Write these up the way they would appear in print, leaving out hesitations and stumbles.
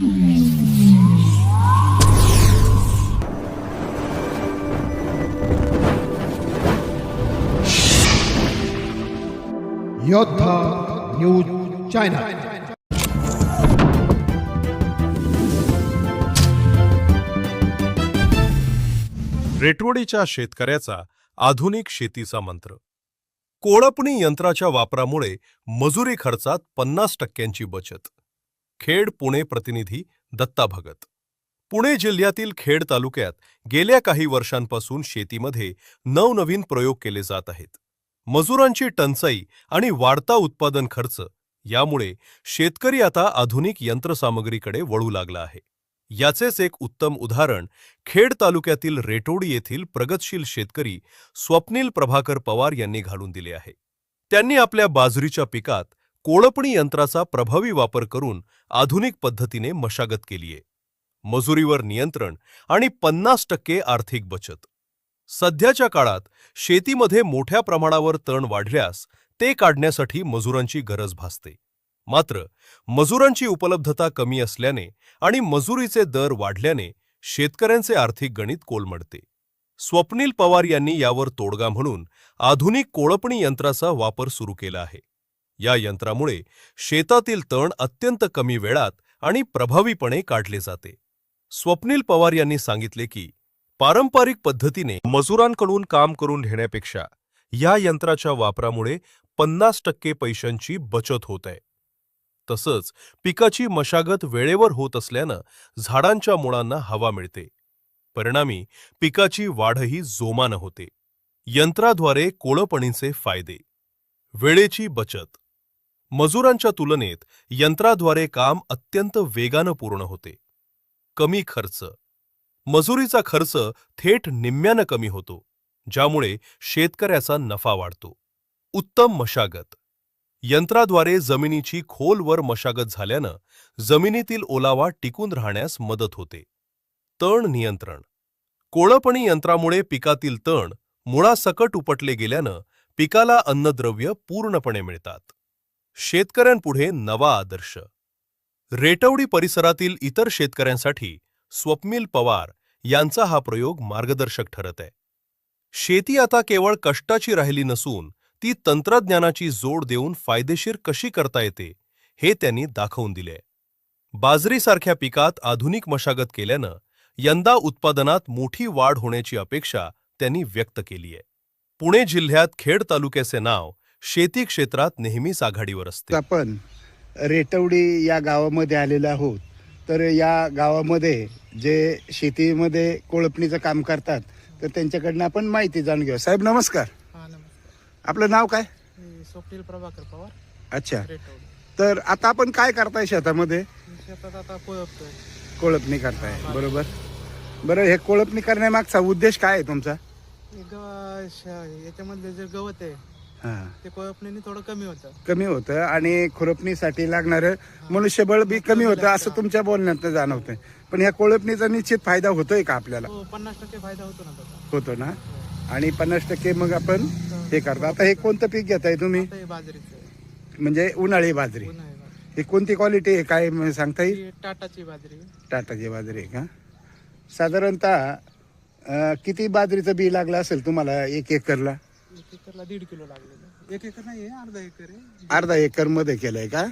योद्धा news channel. रेटवडीच्या शेतकऱ्याचा आधुनिक शेतीचा मंत्र। कोळपणी यंत्राच्या वापरामुळे मजुरी खर्चात 50% बचत। खेड पुणे प्रतिनिधी दत्ता भगत। पुणे जिल्ह्यातील खेड तालुक्यात गेल्या काही वर्षांपासून शेतीमध्ये नवनवीन प्रयोग केले जात आहेत। मजुरांची टंचाई आणि वाढता उत्पादन खर्च यामुळे शेतकरी आता आधुनिक यंत्रसामग्रीकडे वळू लागला आहे। याचेच एक उत्तम उदाहरण खेड तालुक्यातील रेटोडी येथील प्रगतशील शेतकरी स्वप्नील प्रभाकर पवार यांनी घालून दिले आहे। त्यांनी आपल्या बाजरीच्या पिकात कोळपणी यंत्राचा प्रभावी वापर करून आधुनिक पद्धतीने मशागत केली आहे। मजुरीवर नियंत्रण आणि 50% आर्थिक बचत। सध्याच्या काळात शेतीमध्ये मोठ्या प्रमाणावर तण वाढल्यास ते काढण्यासाठी मजुरांची गरज भासते। मात्र मजुरांची उपलब्धता कमी असल्याने आणि मजुरीचे दर वाढल्याने शेतकऱ्यांचे आर्थिक गणित कोलमडते। स्वप्नील पवार यांनी यावर तोडगा म्हणून आधुनिक कोळपणी यंत्राचा वापर सुरू केला आहे। या यंत्रामुळे शेतातील तण अत्यंत कमी वेळात आणि प्रभावीपणे काढले जाते। स्वप्नील पवार यांनी सांगितले की पारंपरिक पद्धतीने मजुरांकडून काम करून घेण्यापेक्षा या यंत्राच्या वापरामुळे 50% पैशांची बचत होत आहे। तसंच पिकाची मशागत वेळेवर होत असल्यानं झाडांच्या मुळांना हवा मिळते। परिणामी पिकाची वाढही जोमानं होते। यंत्राद्वारे कोळपणीचे फायदे। वेळेची बचत। मजुरांच्या तुलनेत यंत्राद्वारे काम अत्यंत वेगानं पूर्ण होते। कमी खर्च। मजुरीचा खर्च थेट निम्म्यानं कमी होतो, ज्यामुळे शेतकऱ्याचा नफा वाढतो। उत्तम मशागत। यंत्राद्वारे जमिनीची खोलवर मशागत झाल्यानं जमिनीतील ओलावा टिकून राहण्यास मदत होते। तण नियंत्रण। कोळपणी यंत्रामुळे पिकातील तण मुळासकट उपटले गेल्यानं पिकाला अन्नद्रव्य पूर्णपणे मिळतात। शेतकऱ्यांपुढे नवा आदर्श। रेटवडी परिसरातील इतर शेतकऱ्यांसाठी स्वप्नील पवार यांचा हा प्रयोग मार्गदर्शक ठरत आहे। शेती आता केवळ कष्टाची राहिली नसून ती तंत्रज्ञानाची जोड देऊन फायदेशीर कशी करता येते हे त्यांनी दाखवून दिले। बाजरीसारख्या पिकात आधुनिक मशागत केल्यानं यंदा उत्पादनात मोठी वाढ होण्याची अपेक्षा त्यांनी व्यक्त केली आहे। पुणे जिल्ह्यात खेड तालुक्याचे नाव शेती क्षेत्रात नेहमीच आघाडीवर असते। आपण रेटवडी या गावामध्ये आलेलो आहोत। तर या गावामध्ये जे शेतीमध्ये कोळपणीचं काम करतात तर त्यांच्याकडनं आपण माहिती जाणून घेऊ। साहेब नमस्कार। आपलं नाव काय? स्वप्नील प्रभाकर पवार। अच्छा, तर आता आपण काय करताय शेतामध्ये? शेतात आता कोळपतोय। कोळपणी करताय, बरोबर। बरं, हे कोळपणी करण्यामागचा उद्देश काय आहे तुमचा? याच्यामधले जे गवत आहे ते कोळपणीने थोडं कमी होतं आणि खुरपणीसाठी लागणारं मनुष्यबळ बी कमी होतं असं तुमच्या बोलण्यात जाणवतंय। पण ह्या कोळपणीचा निश्चित फायदा होतोय का आपल्याला? 50% फायदा होतो ना त्याचा। होतो ना, आणि 50% मग आपण हे करतो। आता हे कोणतं पीक घेताय तुम्ही? बाजरीचं, म्हणजे उन्हाळी बाजरी। ही कोणती क्वालिटी आहे काय सांगता येईल? टाटाची बाजरी। टाटाची बाजरी आहे का? साधारणतः किती बाजरीचं बी लागलं असेल तुम्हाला 1 एकरला? 1 एकरला 1.5 किलो लागलेलं। 1 एकर नाही, अर्धा एकर आहे। अर्धा एकर मध्ये केलंय का?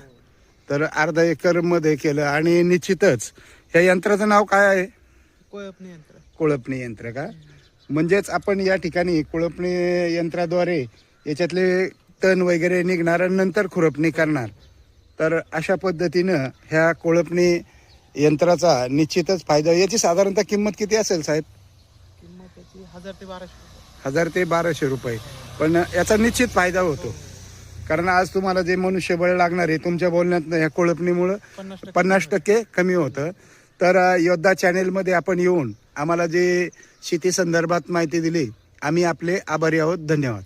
तर अर्धा एकर मध्ये केलं। आणि निश्चितच या यंत्राचं नाव काय आहे? कोळपणी यंत्र। कोळपणी यंत्र का? म्हणजेच आपण या ठिकाणी कोळपणी यंत्राद्वारे याच्यातले तण वगैरे निघणार आणि नंतर खुरपणी करणार। तर अशा पद्धतीनं ह्या कोळपणी यंत्राचा निश्चितच फायदा। याची साधारणतः किंमत किती असेल साहेब? किंमत याची 1000 ते 1200 रुपये। 1000 ते 1200 रुपये। पण याचा निश्चित फायदा होतो, कारण आज तुम्हाला जे मनुष्यबळ लागणार आहे तुमच्या बोलण्यात ह्या कोळपणीमुळं 50% कमी होतं। तर योद्धा चॅनेलमध्ये आपण येऊन आम्हाला जे शेती संदर्भात माहिती दिली, आम्ही आपले आभारी आहोत। धन्यवाद।